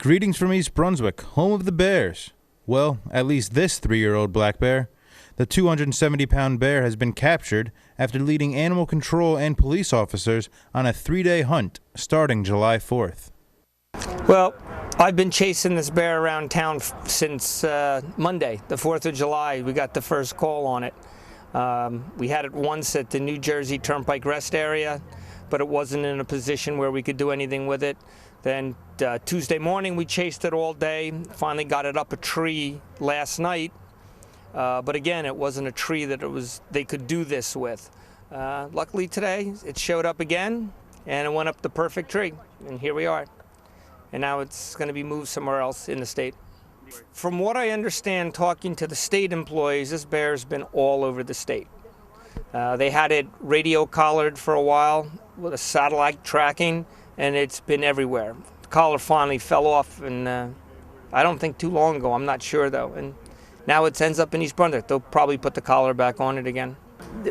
Greetings from East Brunswick, home of the bears. Well, at least this 3-year-old black bear. The 270-pound bear has been captured after leading animal control and police officers on a 3-day hunt starting July 4th. Well, I've been chasing this bear around town since Monday, the 4th of July. We got the first call on it. We had it once at the New Jersey Turnpike Rest area, but it wasn't in a position where we could do anything with it. Then Tuesday morning we chased it all day, finally got it up a tree last night, but again it wasn't a tree that they could do this with. Luckily today it showed up again and it went up the perfect tree, and here we are. And now it's going to be moved somewhere else in the state. From what I understand, talking to the state employees, this bear's been all over the state. They had it radio collared for a while with a satellite tracking, and it's been everywhere. The collar finally fell off, and I don't think too long ago, I'm not sure though. And now it ends up in East Brunswick. They'll probably put the collar back on it again.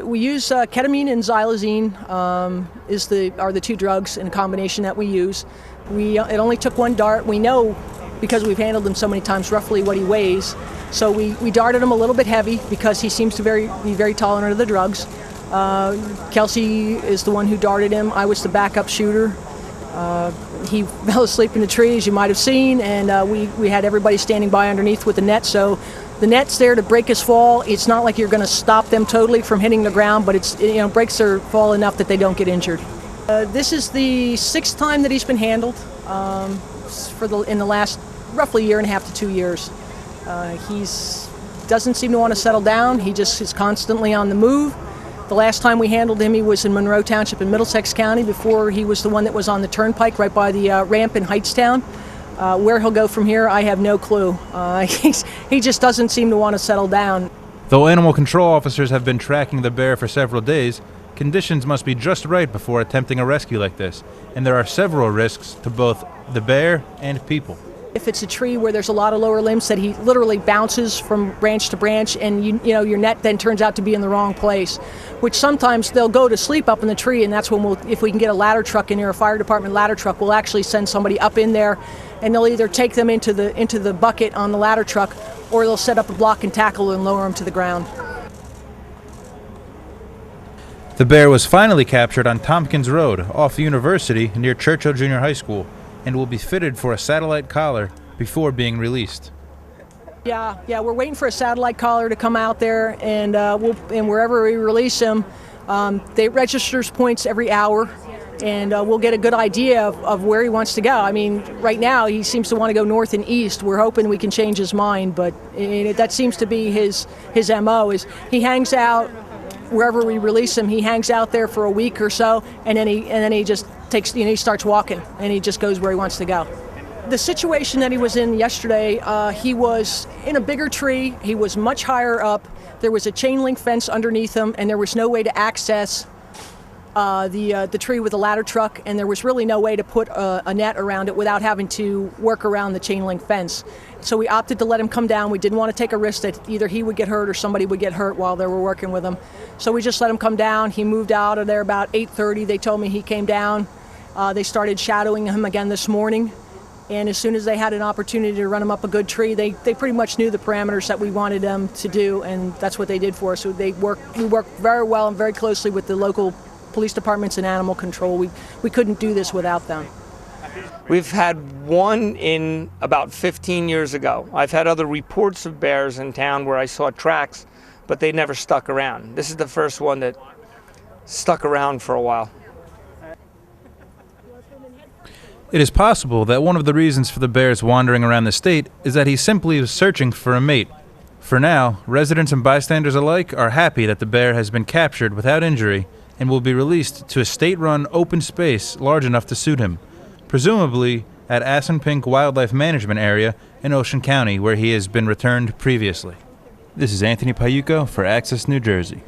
We use ketamine and xylazine are the two drugs in combination that we use. It only took one dart. We know, because we've handled him so many times, roughly what he weighs. So we darted him a little bit heavy because he seems to be very tolerant of the drugs. Kelsey is the one who darted him. I was the backup shooter. He fell asleep in the tree, as you might have seen, and we had everybody standing by underneath with the net. So the net's there to break his fall. It's not like you're going to stop them totally from hitting the ground, but it breaks their fall enough that they don't get injured. This is the 6th time that he's been handled in the last roughly 1.5 to 2 years. He doesn't seem to want to settle down. He just is constantly on the move. The last time we handled him, he was in Monroe Township in Middlesex County. Before, he was the one that was on the turnpike right by the ramp in Hightstown. Where he'll go from here, I have no clue. He just doesn't seem to want to settle down. Though animal control officers have been tracking the bear for several days, conditions must be just right before attempting a rescue like this, and there are several risks to both the bear and people. If it's a tree where there's a lot of lower limbs that he literally bounces from branch to branch, and your net then turns out to be in the wrong place, which sometimes they'll go to sleep up in the tree, and that's when if we can get a ladder truck in here, a fire department ladder truck, we'll actually send somebody up in there, and they'll either take them into the bucket on the ladder truck, or they'll set up a block and tackle and lower them to the ground. The bear was finally captured on Tompkins Road off University near Churchill Junior High School, and will be fitted for a satellite collar before being released. Yeah, we're waiting for a satellite collar to come out there, and wherever we release him, they registers points every hour, and we'll get a good idea of where he wants to go. I mean, right now he seems to want to go north and east. We're hoping we can change his mind, but that seems to be his MO. Is he hangs out wherever we release him. He hangs out there for a week or so, and then he just takes, he starts walking, and he just goes where he wants to go. The situation that he was in yesterday, he was in a bigger tree. He was much higher up. There was a chain link fence underneath him, and there was no way to access the tree with a ladder truck, and there was really no way to put a net around it without having to work around the chain link fence. So we opted to let him come down. We didn't want to take a risk that either he would get hurt or somebody would get hurt while they were working with him. So we just let him come down. He moved out of there about 8:30. They told me he came down. They started shadowing him again this morning. And as soon as they had an opportunity to run him up a good tree, they pretty much knew the parameters that we wanted them to do, and that's what they did for us. So we worked very well and very closely with the local police departments and animal control. We couldn't do this without them. We've had one in about 15 years ago. I've had other reports of bears in town where I saw tracks, but they never stuck around. This is the first one that stuck around for a while. It is possible that one of the reasons for the bear's wandering around the state is that he simply was searching for a mate. For now, residents and bystanders alike are happy that the bear has been captured without injury and will be released to a state-run open space large enough to suit him, presumably at Assunpink Wildlife Management Area in Ocean County, where he has been returned previously. This is Anthony Payuco for Access New Jersey.